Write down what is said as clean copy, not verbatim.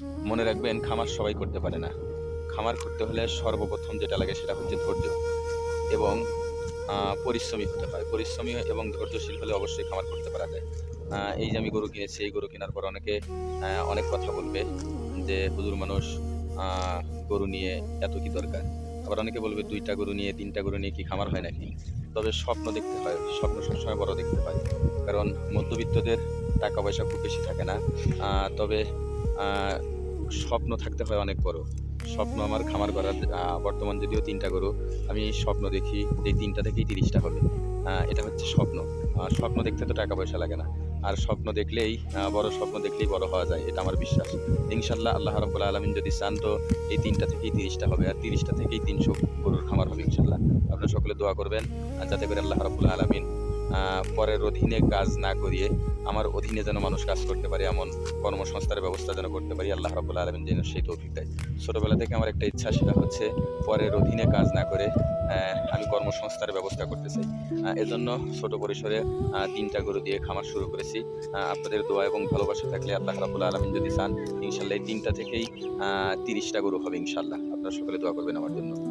মনে রাখবেন, খামার সবাই করতে পারে না। খামার করতে হলে সর্বপ্রথম যেটা লাগে সেটা হচ্ছে ধৈর্য এবং পরিশ্রমী হতে হয়। পরিশ্রমী এবং ধৈর্যশীল হলে অবশ্যই খামার করতে পারা যায়। এই যে আমি গরু কিনেছি, এই গরু কেনার পর অনেকে অনেক কথা বলবে যে, "হুজুর মানুষ আ গরু নিয়ে এত কি দরকার?" আবার অনেকে বলবে, "২ টা গরু নিয়ে ৩ টা গরু নিয়ে কি খামার হয় নাকি?" তবে স্বপ্ন দেখতে হয়। স্বপ্ন সবসময় বড় দেখতে হয়। কারণ মধ্যবিত্তদের টাকা-পয়সা খুব বেশি থাকে না। তবে আ স্বপ্ন থাকতে হয় অনেক বড়। স্বপ্ন আমার খামার করার, বর্তমান যদিও ৩ টা গরু, আমি স্বপ্ন দেখি যে ৩ টা থেকেই ৩০ টা হবে। এটা হচ্ছে স্বপ্ন। স্বপ্ন দেখতে তো টাকা পয়সা লাগে না। আর স্বপ্ন দেখলেই, বড় স্বপ্ন দেখলেই বড় হওয়া যায়। এটা আমার বিশ্বাস। ইনশাআল্লাহ আল্লাহ রাব্বুল আলামিন যদি চান তো এই ৩ টা থেকেই ৩০ টা হবে। আর ৩০ টা থেকেই ৩০০ গরুর খামার হবে ইনশাআল্লাহ। আপনারা সকলে দোয়া করবেন যাতে করে আল্লাহ রাব্বুল আলামিন পরের অধীনে কাজ না করিয়ে আমার অধীনে যেন মানুষ কাজ করতে পারে, এমন কর্মসংস্থানের ব্যবস্থা যেন করতে পারি। আল্লাহ রাব্বুল আলামিন যেন সেই তৌফিক দেয়। ছোটবেলা থেকে আমার একটা ইচ্ছা, সেটা হচ্ছে পরের অধীনে কাজ না করে আমি কর্মসংস্থানের ব্যবস্থা করতে চাই। এজন্য ছোট পরিসরে ৩ টা গরু দিয়ে খামার শুরু করেছি। আপনাদের দোয়া এবং ভালোবাসা থাকলে আল্লাহ রাব্বুল আলামিন যদি চান, ইনশাআল্লাহ এই ৩ টা থেকেই ৩০ টা গরু হবে ইনশাআল্লাহ। আপনারা সকলে দোয়া করবেন আমার জন্য।